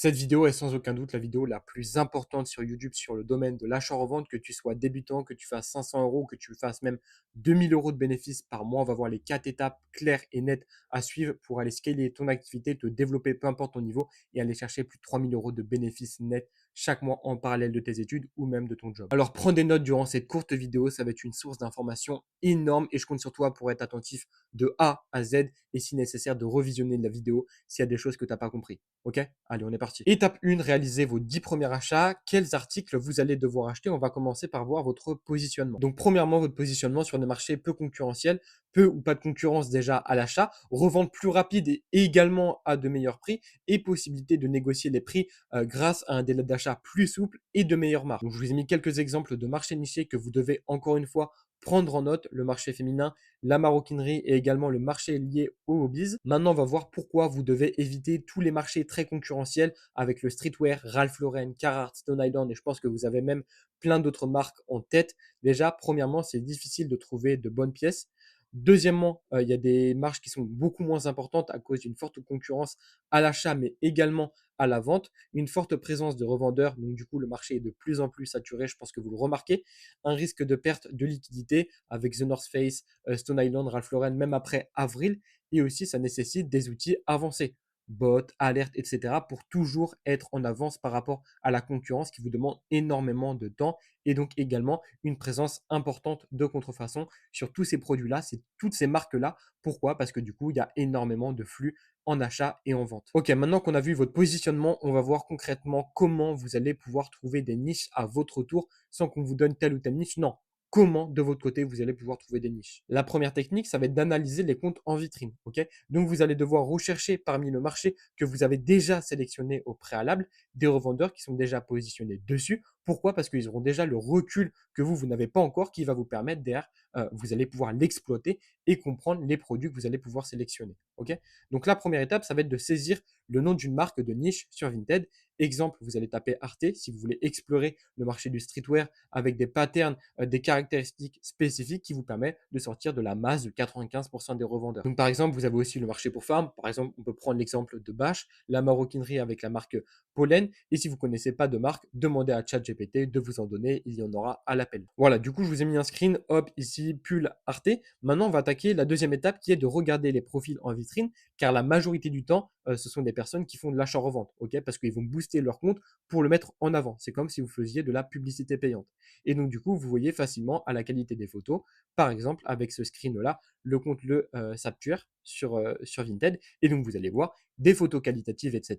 Cette vidéo est sans aucun doute la vidéo la plus importante sur YouTube sur le domaine de l'achat-revente, que tu sois débutant, que tu fasses 500 euros, que tu fasses même 2000 euros de bénéfices par mois. On va voir les 4 étapes claires et nettes à suivre pour aller scaler ton activité, te développer peu importe ton niveau et aller chercher plus de 3000 euros de bénéfices nets chaque mois en parallèle de tes études ou même de ton job. Alors prends des notes durant cette courte vidéo, ça va être une source d'informations énorme et je compte sur toi pour être attentif de A à Z et si nécessaire de revisionner la vidéo s'il y a des choses que tu n'as pas compris. Ok? Allez, on est parti. Étape 1, réalisez vos 10 premiers achats. Quels articles vous allez devoir acheter? On va commencer par voir votre positionnement. Donc, premièrement, votre positionnement sur des marchés peu concurrentiels, peu ou pas de concurrence déjà à l'achat, revente plus rapide et également à de meilleurs prix et possibilité de négocier les prix grâce à un délai d'achat plus souple et de meilleures marges. Donc, je vous ai mis quelques exemples de marchés nichés que vous devez encore une fois prendre en note, le marché féminin, la maroquinerie et également le marché lié aux hobbies. Maintenant, on va voir pourquoi vous devez éviter tous les marchés très concurrentiels avec le streetwear, Ralph Lauren, Carhartt, Stone Island et je pense que vous avez même plein d'autres marques en tête. Déjà, premièrement, c'est difficile de trouver de bonnes pièces. Deuxièmement, il y a des marges qui sont beaucoup moins importantes à cause d'une forte concurrence à l'achat, mais également à la vente. Une forte présence de revendeurs, donc du coup, le marché est de plus en plus saturé, je pense que vous le remarquez. Un risque de perte de liquidité avec The North Face, Stone Island, Ralph Lauren, même après avril. Et aussi, ça nécessite des outils avancés, bots, alertes, etc., pour toujours être en avance par rapport à la concurrence qui vous demande énormément de temps et donc également une présence importante de contrefaçon sur tous ces produits-là, c'est toutes ces marques-là. Pourquoi? Parce que du coup, il y a énormément de flux en achat et en vente. Ok, maintenant qu'on a vu votre positionnement, on va voir concrètement comment vous allez pouvoir trouver des niches à votre tour sans qu'on vous donne telle ou telle niche. Non, comment de votre côté vous allez pouvoir trouver des niches. La première technique, ça va être d'analyser les comptes en vitrine. Ok, donc vous allez devoir rechercher parmi le marché que vous avez déjà sélectionné au préalable des revendeurs qui sont déjà positionnés dessus. Pourquoi? Parce qu'ils auront déjà le recul que vous n'avez pas encore qui va vous permettre derrière, vous allez pouvoir l'exploiter et comprendre les produits que vous allez pouvoir sélectionner. Ok, donc la première étape, ça va être de saisir le nom d'une marque de niche sur Vinted. Exemple, vous allez taper Arte si vous voulez explorer le marché du streetwear avec des patterns, des caractéristiques spécifiques qui vous permettent de sortir de la masse de 95% des revendeurs. Donc par exemple, vous avez aussi le marché pour femmes. Par exemple, on peut prendre l'exemple de Bash, la maroquinerie avec la marque Pollen. Et si vous ne connaissez pas de marque, demandez à ChatGPT de vous en donner. Il y en aura à l'appel. Voilà, du coup, je vous ai mis un screen. Hop, ici, pull Arte. Maintenant, on va attaquer la deuxième étape qui est de regarder les profils en vitrine, car la majorité du temps, ce sont des personnes qui font de l'achat-revente, ok, parce qu'ils vont booster leur compte pour le mettre en avant. C'est comme si vous faisiez de la publicité payante. Et donc, du coup, vous voyez facilement à la qualité des photos, par exemple, avec ce screen-là, le compte le Saptuaire sur Vinted. Et donc, vous allez voir des photos qualitatives, etc.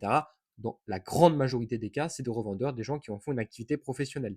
Dans la grande majorité des cas, c'est des revendeurs, des gens qui en font une activité professionnelle.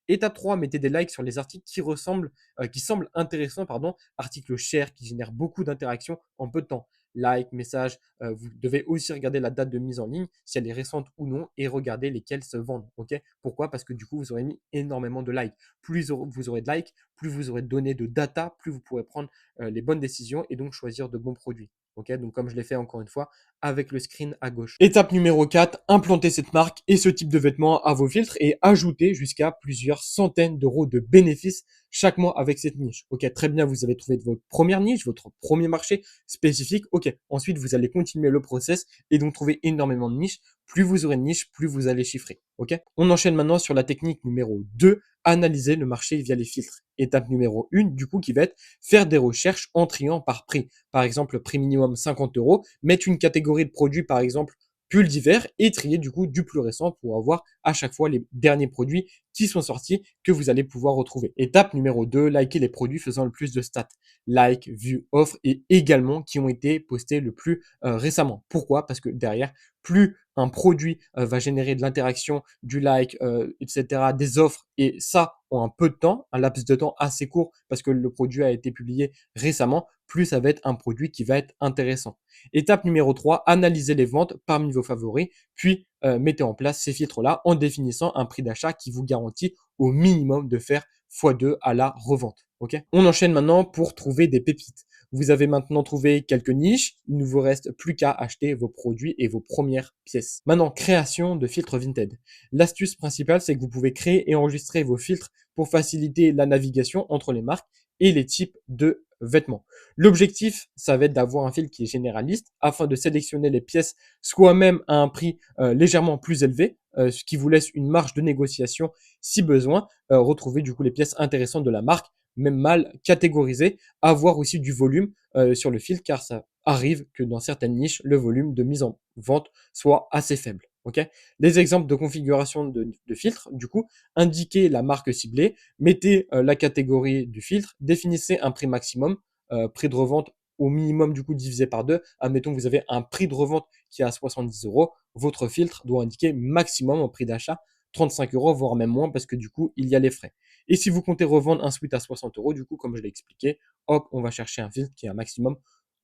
Étape 3, mettez des likes sur les articles qui semblent intéressants, pardon, articles chers qui génèrent beaucoup d'interactions en peu de temps. Like, message, vous devez aussi regarder la date de mise en ligne, si elle est récente ou non, et regarder lesquels se vendent. Ok? Pourquoi? Parce que du coup, vous aurez mis énormément de likes. Plus vous aurez de likes, plus vous aurez de données de data, plus vous pourrez prendre les bonnes décisions et donc choisir de bons produits. Ok, donc comme je l'ai fait encore une fois avec le screen à gauche. Étape numéro 4, implantez cette marque et ce type de vêtements à vos filtres et ajoutez jusqu'à plusieurs centaines d'euros de bénéfices chaque mois avec cette niche. Ok, très bien, vous avez trouvé votre première niche, votre premier marché spécifique. Ok, ensuite vous allez continuer le process et donc trouver énormément de niches. Plus vous aurez de niches, plus vous allez chiffrer. Ok, on enchaîne maintenant sur la technique numéro 2, analyser le marché via les filtres. Étape numéro 1, du coup, qui va être faire des recherches en triant par prix. Par exemple, prix minimum 50 euros, mettre une catégorie de produits, par exemple, pull d'hiver et trier du coup du plus récent pour avoir à chaque fois les derniers produits qui sont sortis que vous allez pouvoir retrouver. Étape numéro 2, liker les produits faisant le plus de stats. Like, vue, offre et également qui ont été postés le plus récemment. Pourquoi? Parce que derrière, plus un produit va générer de l'interaction, du like, etc., des offres, et ça en un peu de temps, un laps de temps assez court parce que le produit a été publié récemment, plus ça va être un produit qui va être intéressant. Étape numéro 3, analysez les ventes parmi vos favoris, puis mettez en place ces filtres-là en définissant un prix d'achat qui vous garantit au minimum de faire x2 à la revente. Okay, on enchaîne maintenant pour trouver des pépites. Vous avez maintenant trouvé quelques niches, il ne vous reste plus qu'à acheter vos produits et vos premières pièces. Maintenant, création de filtres Vinted. L'astuce principale, c'est que vous pouvez créer et enregistrer vos filtres pour faciliter la navigation entre les marques et les types de vêtements. L'objectif, ça va être d'avoir un filtre qui est généraliste afin de sélectionner les pièces soit même à un prix légèrement plus élevé, ce qui vous laisse une marge de négociation si besoin. Retrouver du coup les pièces intéressantes de la marque, même mal catégorisées. Avoir aussi du volume sur le filtre car ça arrive que dans certaines niches, le volume de mise en vente soit assez faible. Ok. Les exemples de configuration de filtres, du coup, indiquez la marque ciblée, mettez la catégorie du filtre, définissez un prix maximum, prix de revente au minimum du coup divisé par deux. Admettons que vous avez un prix de revente qui est à 70 euros, votre filtre doit indiquer maximum en prix d'achat 35 euros, voire même moins parce que du coup, il y a les frais. Et si vous comptez revendre un sweat à 60 euros, du coup, comme je l'ai expliqué, hop, on va chercher un filtre qui est un maximum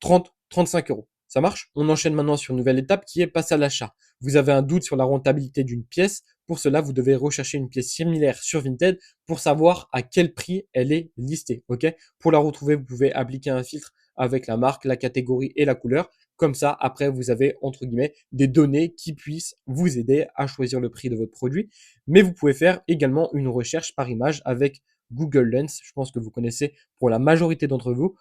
30-35 euros. Ça marche? On enchaîne maintenant sur une nouvelle étape qui est passer à l'achat. Vous avez un doute sur la rentabilité d'une pièce. Pour cela, vous devez rechercher une pièce similaire sur Vinted pour savoir à quel prix elle est listée. Ok. Pour la retrouver, vous pouvez appliquer un filtre avec la marque, la catégorie et la couleur. Comme ça, après, vous avez, entre guillemets, des données qui puissent vous aider à choisir le prix de votre produit. Mais vous pouvez faire également une recherche par image avec Google Lens. Je pense que vous connaissez pour la majorité d'entre vous,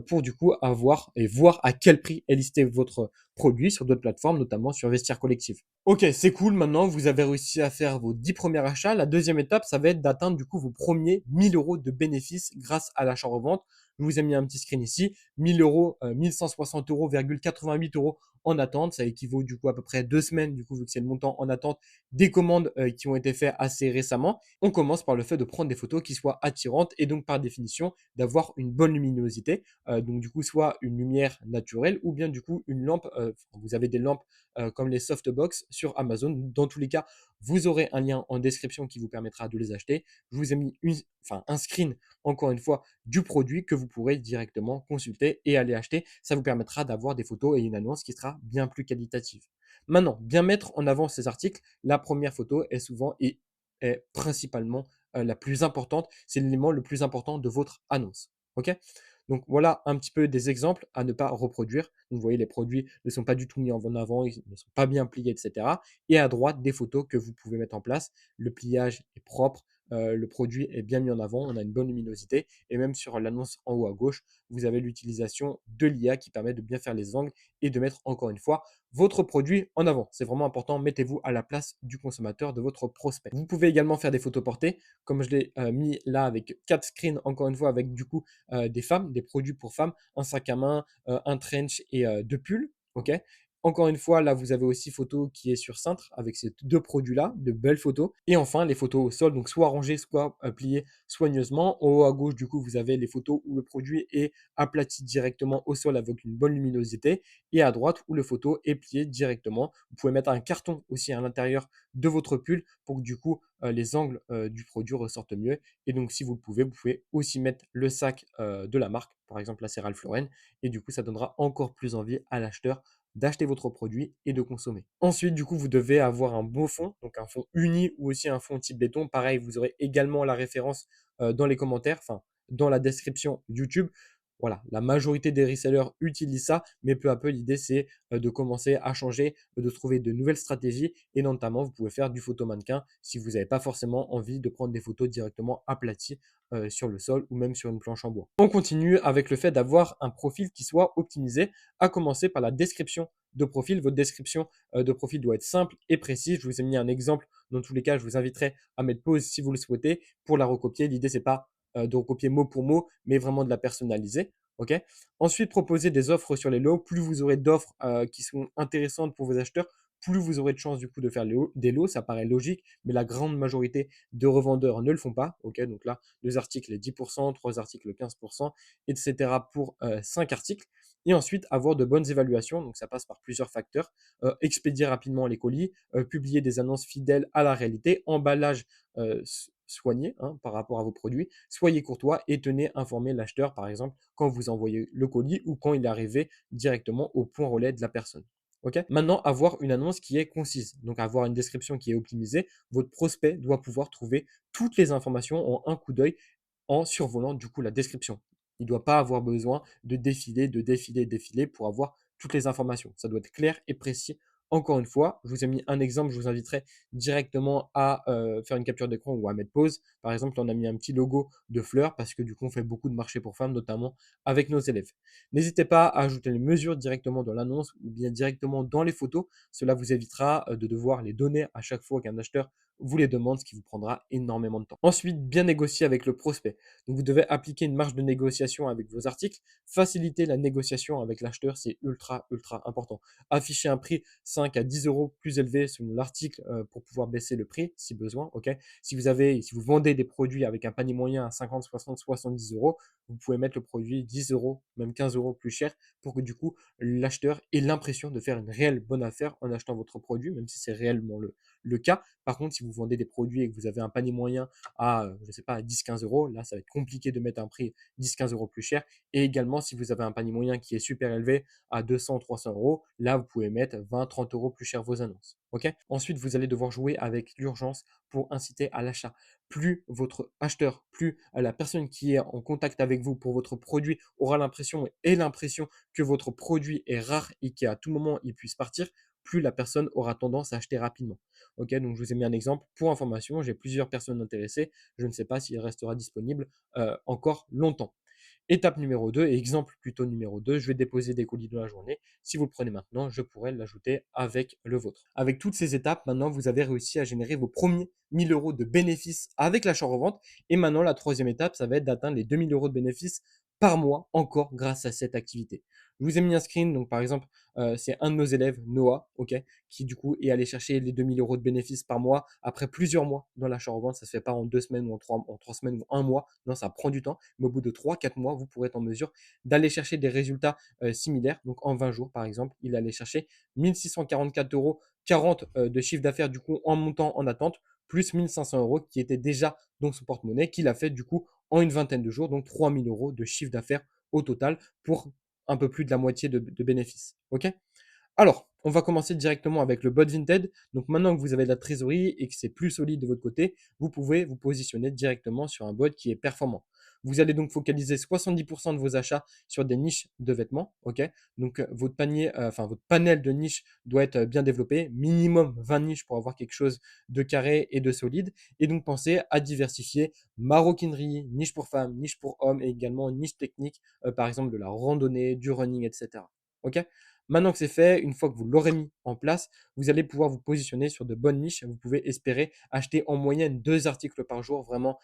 pour du coup avoir et voir à quel prix est listé votre produit sur d'autres plateformes, notamment sur Vestiaire Collectif. Ok, c'est cool. Maintenant, vous avez réussi à faire vos 10 premiers achats. La deuxième étape, ça va être d'atteindre du coup vos premiers 1000 euros de bénéfices grâce à l'achat-revente. Je vous ai mis un petit screen ici. 1000 euros, 1160 euros, 88 euros en attente. Ça équivaut du coup à peu près 2 semaines, du coup, vu que c'est le montant en attente des commandes qui ont été faites assez récemment. On commence par le fait de prendre des photos qui soient attirantes et donc par définition d'avoir une bonne luminosité. Donc du coup, soit une lumière naturelle ou bien du coup une lampe. Vous avez des lampes comme les softbox sur Amazon. Dans tous les cas, vous aurez un lien en description qui vous permettra de les acheter. Je vous ai mis un screen, encore une fois, du produit que vous pourrez directement consulter et aller acheter. Ça vous permettra d'avoir des photos et une annonce qui sera bien plus qualitative. Maintenant, bien mettre en avant ces articles, la première photo est souvent et est principalement la plus importante. C'est l'élément le plus important de votre annonce. OK? Donc voilà un petit peu des exemples à ne pas reproduire. Donc, vous voyez, les produits ne sont pas du tout mis en avant, ils ne sont pas bien pliés, etc. Et à droite, des photos que vous pouvez mettre en place. Le pliage est propre, le produit est bien mis en avant, on a une bonne luminosité. Et même sur l'annonce en haut à gauche, vous avez l'utilisation de l'IA qui permet de bien faire les angles et de mettre encore une fois votre produit en avant. C'est vraiment important, mettez-vous à la place du consommateur, de votre prospect. Vous pouvez également faire des photos portées, comme je l'ai mis là avec 4 screens, encore une fois, avec du coup des femmes, des produits pour femmes, un sac à main, un trench et deux pulls. Ok. Encore une fois, là, vous avez aussi photo qui est sur cintre avec ces deux produits-là, de belles photos. Et enfin, les photos au sol, donc soit rangées, soit pliées soigneusement. En haut à gauche, du coup, vous avez les photos où le produit est aplati directement au sol avec une bonne luminosité. Et à droite, où le photo est plié directement. Vous pouvez mettre un carton aussi à l'intérieur de votre pull pour que du coup, les angles du produit ressortent mieux. Et donc, si vous le pouvez, vous pouvez aussi mettre le sac de la marque. Par exemple, là, c'est Ralph Lauren. Et du coup, ça donnera encore plus envie à l'acheteur d'acheter votre produit et de consommer. Ensuite, du coup, vous devez avoir un beau fond, donc un fond uni ou aussi un fond type béton. Pareil, vous aurez également la référence dans les commentaires, enfin, dans la description YouTube. Voilà, la majorité des resellers utilisent ça, mais peu à peu, l'idée, c'est de commencer à changer, de trouver de nouvelles stratégies et notamment, vous pouvez faire du photomannequin si vous n'avez pas forcément envie de prendre des photos directement aplaties sur le sol ou même sur une planche en bois. On continue avec le fait d'avoir un profil qui soit optimisé, à commencer par la description de profil. Votre description de profil doit être simple et précise. Je vous ai mis un exemple. Dans tous les cas, je vous inviterai à mettre pause si vous le souhaitez pour la recopier. L'idée, c'est pas de recopier mot pour mot, mais vraiment de la personnaliser. Ok. Ensuite, proposer des offres sur les lots. Plus vous aurez d'offres qui sont intéressantes pour vos acheteurs, plus vous aurez de chances du coup de faire des lots. Ça paraît logique, mais la grande majorité de revendeurs ne le font pas. Ok, donc là, 2 articles 10%, 3 articles 15%, etc. pour 5 articles. Et ensuite, avoir de bonnes évaluations. Donc ça passe par plusieurs facteurs. Expédier rapidement les colis, publier des annonces fidèles à la réalité, emballage soigné par rapport à vos produits. Soyez courtois et tenez informer l'acheteur, par exemple, quand vous envoyez le colis ou quand il est arrivé directement au point relais de la personne. Ok. Maintenant, avoir une annonce qui est concise, donc avoir une description qui est optimisée. Votre prospect doit pouvoir trouver toutes les informations en un coup d'œil en survolant du coup la description. Il ne doit pas avoir besoin de défiler pour avoir toutes les informations. Ça doit être clair et précis Encore une fois, je vous ai mis un exemple, je vous inviterai directement à faire une capture d'écran ou à mettre pause. Par exemple, on a mis un petit logo de fleurs parce que du coup, on fait beaucoup de marchés pour femmes, notamment avec nos élèves. N'hésitez pas à ajouter les mesures directement dans l'annonce ou bien directement dans les photos. Cela vous évitera de devoir les donner à chaque fois qu'un acheteur vous les demande, ce qui vous prendra énormément de temps. Ensuite, bien négocier avec le prospect. Donc, vous devez appliquer une marge de négociation avec vos articles. Faciliter la négociation avec l'acheteur, c'est ultra, ultra important. Afficher un prix 5 à 10 euros plus élevé selon l'article pour pouvoir baisser le prix si besoin. Ok. Si vous vendez des produits avec un panier moyen à 50, 60, 70 euros, vous pouvez mettre le produit 10 euros, même 15 euros plus cher pour que du coup l'acheteur ait l'impression de faire une réelle bonne affaire en achetant votre produit, même si c'est réellement le cas. Par contre, si vous vendez des produits et que vous avez un panier moyen à, je sais pas, à 10-15 euros, là, ça va être compliqué de mettre un prix 10-15 euros plus cher. Et également, si vous avez un panier moyen qui est super élevé à 200-300 euros, là, vous pouvez mettre 20-30 euros plus cher vos annonces. Ok. Ensuite, vous allez devoir jouer avec l'urgence pour inciter à l'achat. Plus votre acheteur, plus la personne qui est en contact avec vous pour votre produit aura l'impression que votre produit est rare et qu'à tout moment il puisse partir, plus la personne aura tendance à acheter rapidement. Ok, donc je vous ai mis un exemple. Pour information, j'ai plusieurs personnes intéressées. Je ne sais pas s'il restera disponible encore longtemps. Étape numéro 2, et exemple plutôt numéro 2, je vais déposer des colis dans la journée. Si vous le prenez maintenant, je pourrais l'ajouter avec le vôtre. Avec toutes ces étapes, maintenant, vous avez réussi à générer vos premiers 1000 euros de bénéfices avec l'achat-revente. Et maintenant, la troisième étape, ça va être d'atteindre les 2000 euros de bénéfices par mois encore grâce à cette activité. Je vous ai mis un screen, donc par exemple, c'est un de nos élèves, Noah, ok, qui du coup est allé chercher les 2000 euros de bénéfices par mois après plusieurs mois dans l'achat-revente. Ça ne se fait pas en 2 semaines ou en 3 semaines ou un mois. Non, ça prend du temps. Mais au bout de 3-4 mois, vous pourrez être en mesure d'aller chercher des résultats similaires. Donc en 20 jours, par exemple, il allait chercher 1644 euros 40 de chiffre d'affaires du coup en montant en attente, plus 1500 euros qui étaient déjà dans son porte-monnaie, qu'il a fait du coup en une vingtaine de jours, donc 3000 euros de chiffre d'affaires au total pour un peu plus de la moitié de bénéfices. Ok. Alors, on va commencer directement avec le bot Vinted. Donc maintenant que vous avez de la trésorerie et que c'est plus solide de votre côté, vous pouvez vous positionner directement sur un bot qui est performant. Vous allez donc focaliser 70% de vos achats sur des niches de vêtements. Ok. Donc votre panier, enfin votre panel de niches doit être bien développé, minimum 20 niches pour avoir quelque chose de carré et de solide. Et donc pensez à diversifier maroquinerie, niche pour femmes, niche pour hommes et également niche technique, par exemple de la randonnée, du running, etc. Ok. Maintenant que c'est fait, une fois que vous l'aurez mis en place, vous allez pouvoir vous positionner sur de bonnes niches. Vous pouvez espérer acheter en moyenne 2 articles par jour, vraiment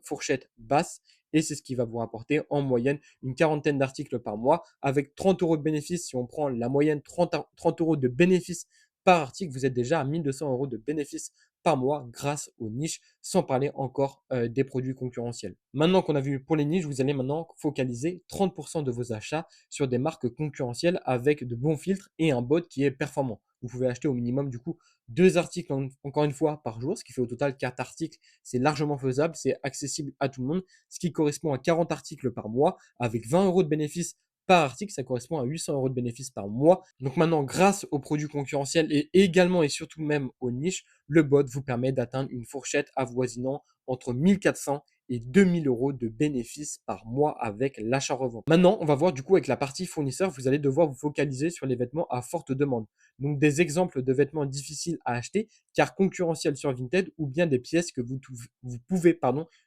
fourchette basse. Et c'est ce qui va vous rapporter en moyenne une quarantaine d'articles par mois avec 30 euros de bénéfices. Si on prend la moyenne 30 euros de bénéfices par article, vous êtes déjà à 1200 euros de bénéfices par mois grâce aux niches, sans parler encore des produits concurrentiels. Maintenant qu'on a vu pour les niches, vous allez maintenant focaliser 30% de vos achats sur des marques concurrentielles avec de bons filtres et un bot qui est performant. Vous pouvez acheter au minimum du coup 2 articles encore une fois par jour, ce qui fait au total 4 articles. C'est largement faisable, c'est accessible à tout le monde, ce qui correspond à 40 articles par mois avec 20 euros de bénéfices par article, ça correspond à 800 euros de bénéfices par mois. Donc maintenant, grâce aux produits concurrentiels et également et surtout même aux niches, le bot vous permet d'atteindre une fourchette avoisinant entre 1400 et 2000 euros de bénéfices par mois avec l'achat-revente. Maintenant, on va voir du coup avec la partie fournisseur, vous allez devoir vous focaliser sur les vêtements à forte demande. Donc des exemples de vêtements difficiles à acheter car concurrentiels sur Vinted ou bien des pièces que vous pouvez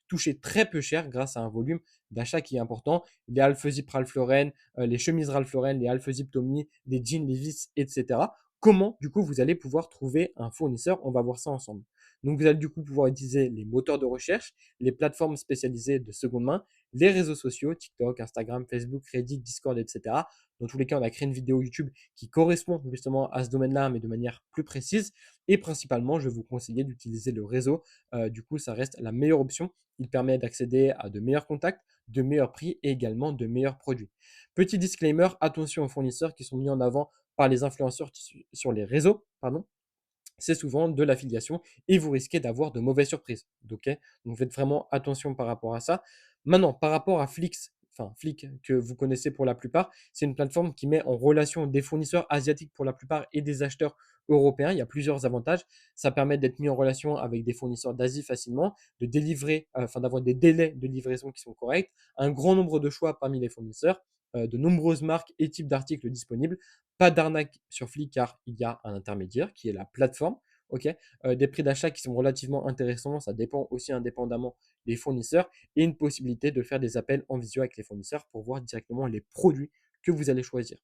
toucher très peu cher grâce à un volume d'achat qui est important. Les Alphezip Ralph Lauren, les chemises Ralph Lauren, les Alphezip Tommy, des jeans Levi's, etc. Comment du coup vous allez pouvoir trouver un fournisseur? On va voir ça ensemble. Donc vous allez du coup pouvoir utiliser les moteurs de recherche, les plateformes spécialisées de seconde main, les réseaux sociaux, TikTok, Instagram, Facebook, Reddit, Discord, etc. Dans tous les cas, on a créé une vidéo YouTube qui correspond justement à ce domaine-là, mais de manière plus précise. Et principalement, je vais vous conseiller d'utiliser le réseau. Du coup, ça reste la meilleure option. Il permet d'accéder à de meilleurs contacts, de meilleurs prix et également de meilleurs produits. Petit disclaimer, attention aux fournisseurs qui sont mis en avant par les influenceurs sur les réseaux, pardon, c'est souvent de l'affiliation et vous risquez d'avoir de mauvaises surprises. Ok. Donc faites vraiment attention par rapport à ça. Maintenant, par rapport à Flix, enfin Flick que vous connaissez pour la plupart, c'est une plateforme qui met en relation des fournisseurs asiatiques pour la plupart et des acheteurs européens. Il y a plusieurs avantages. Ça permet d'être mis en relation avec des fournisseurs d'Asie facilement, de délivrer, d'avoir des délais de livraison qui sont corrects, un grand nombre de choix parmi les fournisseurs. de nombreuses marques et types d'articles disponibles. Pas d'arnaque sur Flick car il y a un intermédiaire qui est la plateforme. Ok, des prix d'achat qui sont relativement intéressants, ça dépend aussi indépendamment des fournisseurs et une possibilité de faire des appels en visio avec les fournisseurs pour voir directement les produits que vous allez choisir.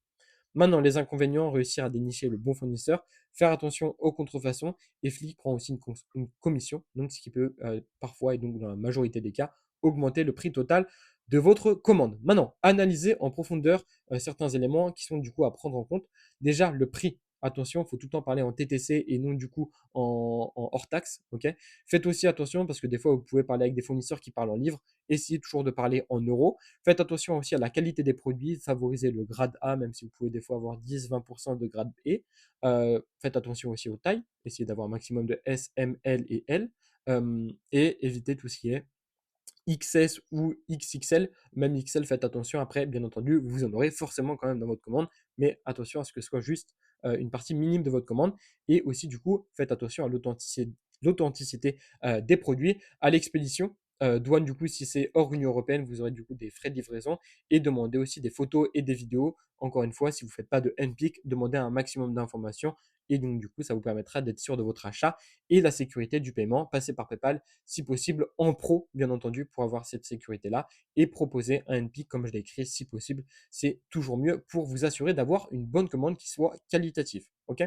Maintenant, les inconvénients, réussir à dénicher le bon fournisseur, faire attention aux contrefaçons et Flick prend aussi une commission, donc ce qui peut parfois et donc dans la majorité des cas augmenter le prix total de votre commande. Maintenant, analysez en profondeur certains éléments qui sont du coup à prendre en compte. Déjà, le prix. Attention, il faut tout le temps parler en TTC et non du coup en hors taxe. Ok. Faites aussi attention parce que des fois, vous pouvez parler avec des fournisseurs qui parlent en livres. Essayez toujours de parler en euros. Faites attention aussi à la qualité des produits, favorisez le grade A, même si vous pouvez des fois avoir 10-20% de grade B. Faites attention aussi aux tailles, essayez d'avoir un maximum de S, M, L et L. Et évitez tout ce qui est XS ou XXL. Même XL, faites attention. Après, bien entendu, vous en aurez forcément quand même dans votre commande, mais attention à ce que ce soit juste une partie minime de votre commande. Et aussi, du coup, faites attention à l'authenticité des produits, à l'expédition. Douane, du coup, si c'est hors Union européenne, vous aurez du coup des frais de livraison et demandez aussi des photos et des vidéos. Encore une fois, si vous ne faites pas de NPIC, demandez un maximum d'informations et donc, du coup, ça vous permettra d'être sûr de votre achat et la sécurité du paiement. Passez par PayPal, si possible en pro, bien entendu, pour avoir cette sécurité-là et proposer un NPIC comme je l'ai écrit, si possible. C'est toujours mieux pour vous assurer d'avoir une bonne commande qui soit qualitative. Ok.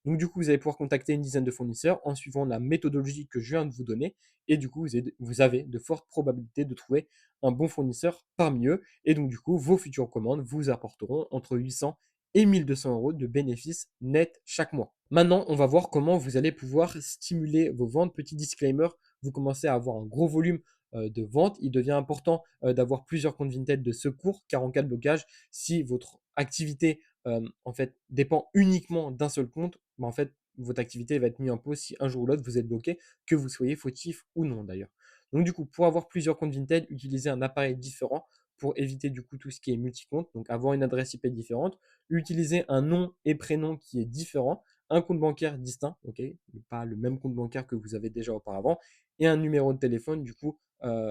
Donc, du coup, vous allez pouvoir contacter une dizaine de fournisseurs en suivant la méthodologie que je viens de vous donner. Et du coup, vous avez de fortes probabilités de trouver un bon fournisseur parmi eux. Et donc, du coup, vos futures commandes vous apporteront entre 800 et 1200 euros de bénéfices nets chaque mois. Maintenant, on va voir comment vous allez pouvoir stimuler vos ventes. Petit disclaimer, vous commencez à avoir un gros volume de ventes. Il devient important d'avoir plusieurs comptes Vinted de secours, car en cas de blocage, si votre activité en fait, dépend uniquement d'un seul compte, bah, en fait, votre activité va être mise en pause si un jour ou l'autre vous êtes bloqué, que vous soyez fautif ou non d'ailleurs. Donc du coup, pour avoir plusieurs comptes Vinted, utilisez un appareil différent pour éviter du coup tout ce qui est multi-compte, donc avoir une adresse IP différente, utiliser un nom et prénom qui est différent, un compte bancaire distinct, ok, pas le même compte bancaire que vous avez déjà auparavant, et un numéro de téléphone du coup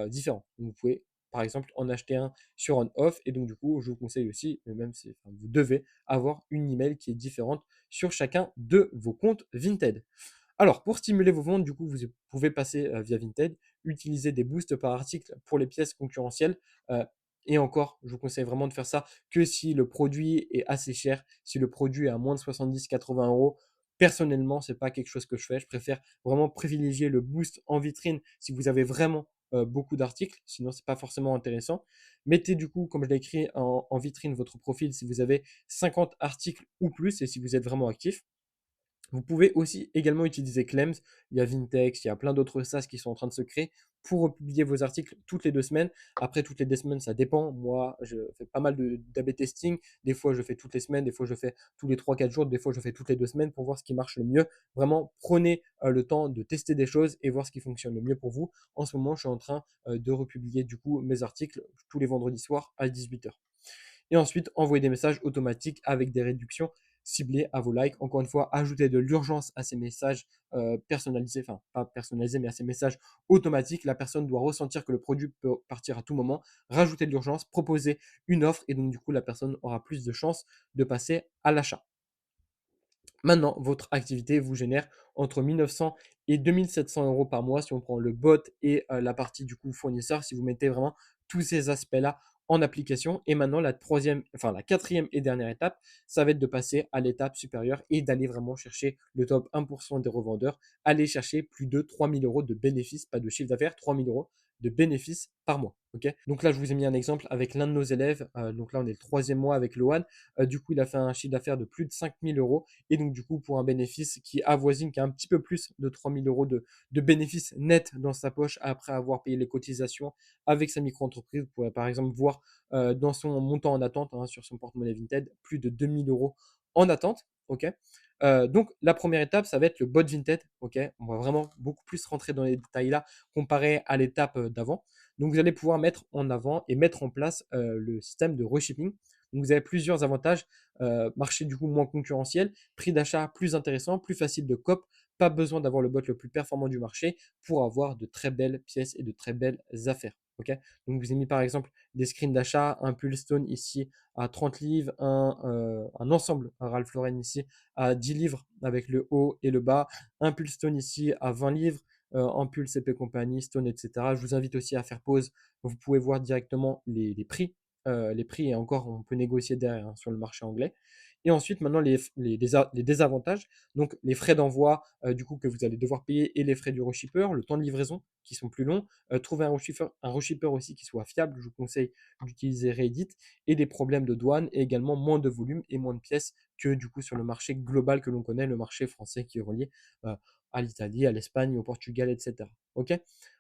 différent. Donc, vous pouvez par exemple en acheter un sur on-off et donc du coup je vous conseille aussi, mais même enfin, vous devez avoir une email qui est différente sur chacun de vos comptes Vinted. Alors, pour stimuler vos ventes, du coup, vous pouvez passer via Vinted, utiliser des boosts par article pour les pièces concurrentielles. euh, et encore, je vous conseille vraiment de faire ça que si le produit est assez cher, si le produit est à moins de 70-80 euros. Personnellement, ce n'est pas quelque chose que je fais. Je préfère vraiment privilégier le boost en vitrine si vous avez vraiment beaucoup d'articles. Sinon, ce n'est pas forcément intéressant. Mettez du coup, comme je l'ai écrit, en vitrine votre profil si vous avez 50 articles ou plus et si vous êtes vraiment actif. Vous pouvez aussi également utiliser Clems, il y a Vintex, il y a plein d'autres SaaS qui sont en train de se créer pour republier vos articles toutes les 2 semaines. Après, toutes les 2 semaines, ça dépend. Moi, je fais pas mal d'AB testing. Des fois, je fais toutes les semaines, des fois, je fais tous les 3-4 jours, des fois, je fais toutes les 2 semaines pour voir ce qui marche le mieux. Vraiment, prenez le temps de tester des choses et voir ce qui fonctionne le mieux pour vous. En ce moment, je suis en train de republier du coup mes articles tous les vendredis soirs à 18h. Et ensuite, envoyer des messages automatiques avec des réductions ciblées à vos likes. Encore une fois, ajouter de l'urgence à ces messages personnalisés, enfin pas personnalisés, mais à ces messages automatiques. La personne doit ressentir que le produit peut partir à tout moment. Rajouter de l'urgence, proposer une offre et donc du coup, la personne aura plus de chances de passer à l'achat. Maintenant, votre activité vous génère entre 1900 et 2700 euros par mois si on prend le bot et la partie du coup fournisseur, si vous mettez vraiment tous ces aspects-là en application. Et maintenant, la quatrième et dernière étape, ça va être de passer à l'étape supérieure et d'aller vraiment chercher le top 1% des revendeurs, aller chercher plus de 3000 euros de bénéfices, pas de chiffre d'affaires, 3000 euros de bénéfices par mois. Ok. Donc là, je vous ai mis un exemple avec l'un de nos élèves. Donc là, on est le troisième mois avec Lohan. Du coup, il a fait un chiffre d'affaires de plus de 5000 euros. Et donc, du coup, pour un bénéfice qui avoisine, qui a un petit peu plus de 3000 euros de bénéfices nets dans sa poche après avoir payé les cotisations avec sa micro-entreprise. Vous pouvez par exemple voir dans son montant en attente sur son porte-monnaie Vinted, plus de 2000 euros en attente. Ok. Donc, la première étape, ça va être le bot Vinted. Ok. On va vraiment beaucoup plus rentrer dans les détails là comparé à l'étape d'avant. Donc, vous allez pouvoir mettre en avant et mettre en place le système de reshipping. Donc, vous avez plusieurs avantages. Marché du coup moins concurrentiel, prix d'achat plus intéressant, plus facile de cop, pas besoin d'avoir le bot le plus performant du marché pour avoir de très belles pièces et de très belles affaires. Ok, donc, vous avez mis par exemple des screens d'achat, un Pull Stone ici à 30 livres, un ensemble, un Ralph Lauren ici à 10 livres avec le haut et le bas, un Pull Stone ici à 20 livres, en pull CP Company, Stone, etc. Je vous invite aussi à faire pause. Vous pouvez voir directement les prix. Les prix, et encore, on peut négocier derrière, hein, sur le marché anglais. Et ensuite, maintenant, les désavantages. Donc, les frais d'envoi, du coup, que vous allez devoir payer, et les frais du reshipper, le temps de livraison qui sont plus longs. Trouver un reshipper aussi qui soit fiable. Je vous conseille d'utiliser Reddit, et des problèmes de douane, et également moins de volume et moins de pièces que du coup sur le marché global que l'on connaît, le marché français qui est relié euh, à l'Italie, à l'Espagne, au Portugal, etc. Ok.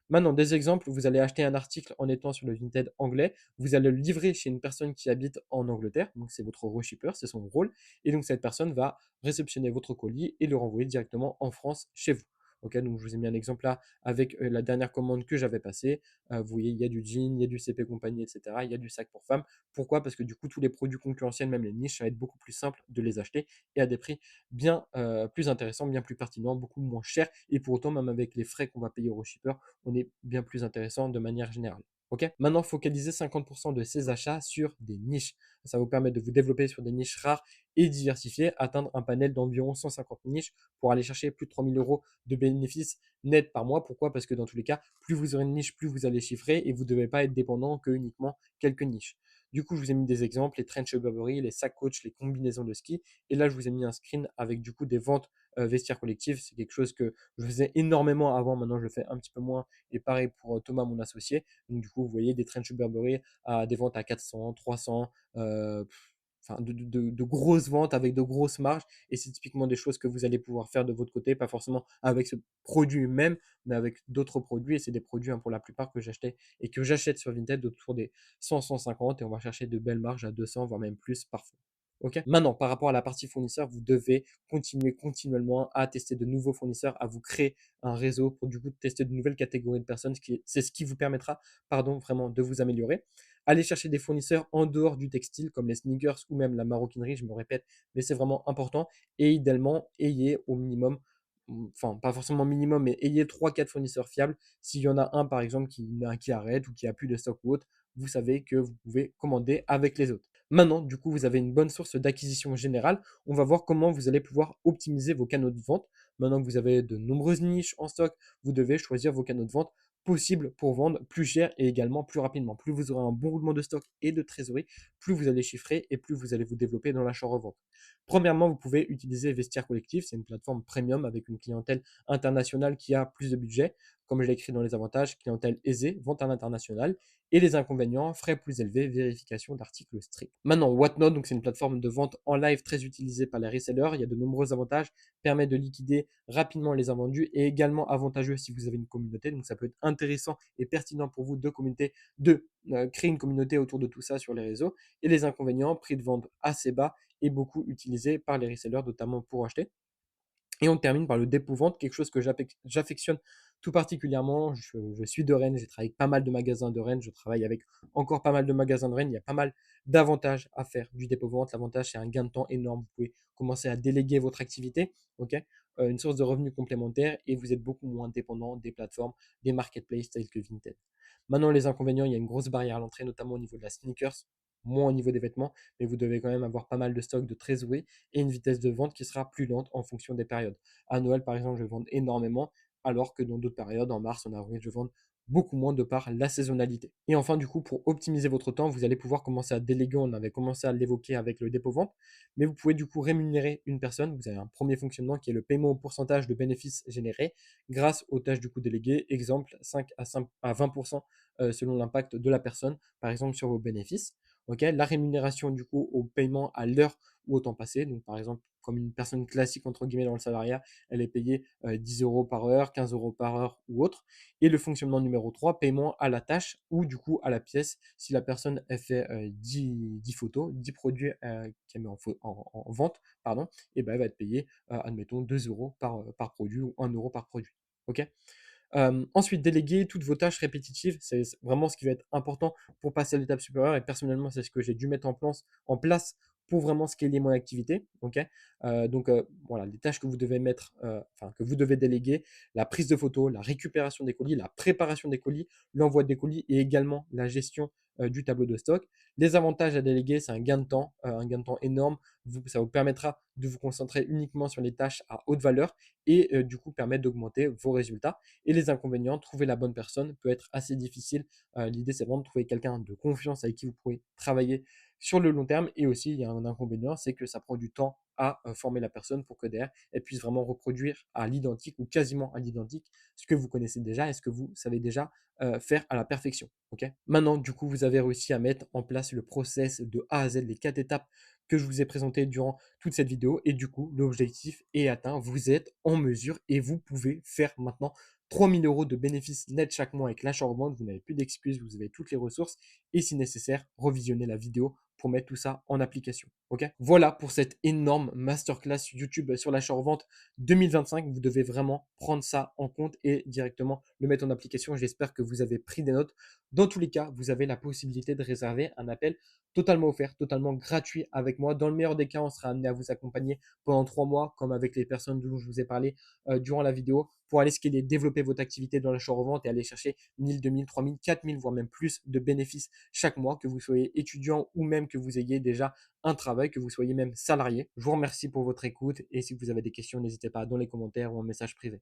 Maintenant, des exemples, vous allez acheter un article en étant sur le Vinted anglais, vous allez le livrer chez une personne qui habite en Angleterre, donc c'est votre reshipper, c'est son rôle, et donc cette personne va réceptionner votre colis et le renvoyer directement en France chez vous. Ok, donc je vous ai mis un exemple là avec la dernière commande que j'avais passée. Vous voyez, il y a du jean, il y a du CP compagnie, etc. Il y a du sac pour femmes. Pourquoi? Parce que du coup, tous les produits concurrentiels, même les niches, ça va être beaucoup plus simple de les acheter, et à des prix bien plus intéressants, bien plus pertinents, beaucoup moins chers. Et pour autant, même avec les frais qu'on va payer au shipper, on est bien plus intéressant de manière générale. Ok. Maintenant, focalisez 50% de ces achats sur des niches. Ça va vous permettre de vous développer sur des niches rares et diversifiées, atteindre un panel d'environ 150 niches pour aller chercher plus de 3 000 € de bénéfices nets par mois. Pourquoi? Parce que dans tous les cas, plus vous aurez une niche, plus vous allez chiffrer, et vous ne devez pas être dépendant que uniquement quelques niches. Du coup, je vous ai mis des exemples, les trench Burberry, les sacs coach, les combinaisons de ski. Et là, je vous ai mis un screen avec du coup des ventes vestiaires collectives. C'est quelque chose que je faisais énormément avant. Maintenant, je le fais un petit peu moins. Et pareil pour Thomas, mon associé. Donc, du coup, vous voyez des trench Burberry à des ventes à 400, 300, enfin, de grosses ventes avec de grosses marges. Et c'est typiquement des choses que vous allez pouvoir faire de votre côté, pas forcément avec ce produit même, mais avec d'autres produits. Et c'est des produits, hein, pour la plupart, que j'achetais et que j'achète sur Vinted autour des 100, 150, et on va chercher de belles marges à 200, voire même plus parfois. Ok. Maintenant, par rapport à la partie fournisseur, vous devez continuer continuellement à tester de nouveaux fournisseurs, à vous créer un réseau pour du coup tester de nouvelles catégories de personnes. C'est ce qui vous permettra, pardon, vraiment de vous améliorer. Allez chercher des fournisseurs en dehors du textile, comme les sneakers ou même la maroquinerie, je me répète, mais c'est vraiment important. Et idéalement, ayez au minimum, enfin pas forcément minimum, mais ayez 3, 4 fournisseurs fiables. S'il y en a un par exemple qui arrête ou qui a plus de stock ou autre, vous savez que vous pouvez commander avec les autres. Maintenant, du coup, vous avez une bonne source d'acquisition générale. On va voir comment vous allez pouvoir optimiser vos canaux de vente. Maintenant que vous avez de nombreuses niches en stock, vous devez choisir vos canaux de vente possibles pour vendre plus cher et également plus rapidement. Plus vous aurez un bon roulement de stock et de trésorerie, plus vous allez chiffrer et plus vous allez vous développer dans l'achat-revente. Premièrement, vous pouvez utiliser Vestiaire Collectif. C'est une plateforme premium avec une clientèle internationale qui a plus de budget. Comme je l'ai écrit dans les avantages, clientèle aisée, vente à l'international. Et les inconvénients, frais plus élevés, vérification d'articles stricts. Maintenant, Whatnot, donc c'est une plateforme de vente en live très utilisée par les resellers. Il y a de nombreux avantages, permet de liquider rapidement les invendus, et également avantageux si vous avez une communauté. Donc ça peut être intéressant et pertinent pour vous de créer une communauté autour de tout ça sur les réseaux. Et les inconvénients, prix de vente assez bas et beaucoup utilisé par les resellers, notamment pour acheter. Et on termine par le dépôt-vente, quelque chose que j'affectionne tout particulièrement. Je suis de Rennes, j'ai travaillé avec pas mal de magasins de Rennes, je travaille avec encore pas mal de magasins de Rennes. Il y a pas mal d'avantages à faire du dépôt-vente. L'avantage, c'est un gain de temps énorme. Vous pouvez commencer à déléguer votre activité, ok. Une source de revenus complémentaire, et vous êtes beaucoup moins dépendant des plateformes, des marketplaces tels que Vinted. Maintenant, les inconvénients, il y a une grosse barrière à l'entrée, notamment au niveau de la sneakers, moins au niveau des vêtements, mais vous devez quand même avoir pas mal de stock de trésorerie et une vitesse de vente qui sera plus lente en fonction des périodes. À Noël, par exemple, je vais vendre énormément, alors que dans d'autres périodes, en mars, en avril, je vais vendre beaucoup moins de par la saisonnalité. Et enfin, du coup, pour optimiser votre temps, vous allez pouvoir commencer à déléguer. On avait commencé à l'évoquer avec le dépôt-vente, mais vous pouvez du coup rémunérer une personne. Vous avez un premier fonctionnement qui est le paiement au pourcentage de bénéfices générés grâce aux tâches du coup déléguées. Exemple, 5 à 20% selon l'impact de la personne, par exemple sur vos bénéfices. Ok, la rémunération du coup au paiement à l'heure ou au temps passé. Donc par exemple, comme une personne classique entre guillemets dans le salariat, elle est payée 10 euros par heure, 15 euros par heure ou autre. Et le fonctionnement numéro 3, paiement à la tâche ou du coup à la pièce. Si la personne elle fait 10 photos, 10 produits qu'elle met en vente, pardon, et ben elle va être payée, admettons, 2 euros par produit ou 1 euro par produit. Ok. Ensuite, déléguer toutes vos tâches répétitives, c'est vraiment ce qui va être important pour passer à l'étape supérieure. Et personnellement, c'est ce que j'ai dû mettre en place pour vraiment scaler mon activité. OK? Donc, voilà, les tâches que vous devez mettre, enfin, que vous devez déléguer, la prise de photos, la récupération des colis, la préparation des colis, l'envoi des colis et également la gestion du tableau de stock. Les avantages à déléguer, c'est un gain de temps énorme. Ça vous permettra de vous concentrer uniquement sur les tâches à haute valeur et du coup permettre d'augmenter vos résultats. Et les inconvénients, trouver la bonne personne peut être assez difficile. L'idée, c'est vraiment de trouver quelqu'un de confiance avec qui vous pourrez travailler sur le long terme. Et aussi, il y a un inconvénient, c'est que ça prend du temps à former la personne pour que derrière, elle puisse vraiment reproduire à l'identique ou quasiment à l'identique ce que vous connaissez déjà et ce que vous savez déjà faire à la perfection. Ok. Maintenant, du coup, vous avez réussi à mettre en place le process de A à Z, les 4 étapes que je vous ai présentées durant toute cette vidéo. Et du coup, l'objectif est atteint. Vous êtes en mesure et vous pouvez faire maintenant 3 000 € de bénéfices nets chaque mois avec l'achat-revente. Vous n'avez plus d'excuses, vous avez toutes les ressources. Et si nécessaire, revisionnez la vidéo pour mettre tout ça en application. Ok. Voilà pour cette énorme masterclass YouTube sur l'achat-revente 2025. Vous devez vraiment prendre ça en compte et directement le mettre en application. J'espère que vous avez pris des notes. Dans tous les cas, vous avez la possibilité de réserver un appel totalement offert, totalement gratuit avec moi. Dans le meilleur des cas, on sera amené à vous accompagner pendant 3 mois, comme avec les personnes dont je vous ai parlé durant la vidéo, pour aller scaler, développer votre activité dans l'achat-revente et aller chercher 1000, 2000, 3000, 4000, voire même plus de bénéfices chaque mois, que vous soyez étudiant ou même que vous ayez déjà un travail, que vous soyez même salarié. Je vous remercie pour votre écoute et si vous avez des questions, n'hésitez pas dans les commentaires ou en message privé.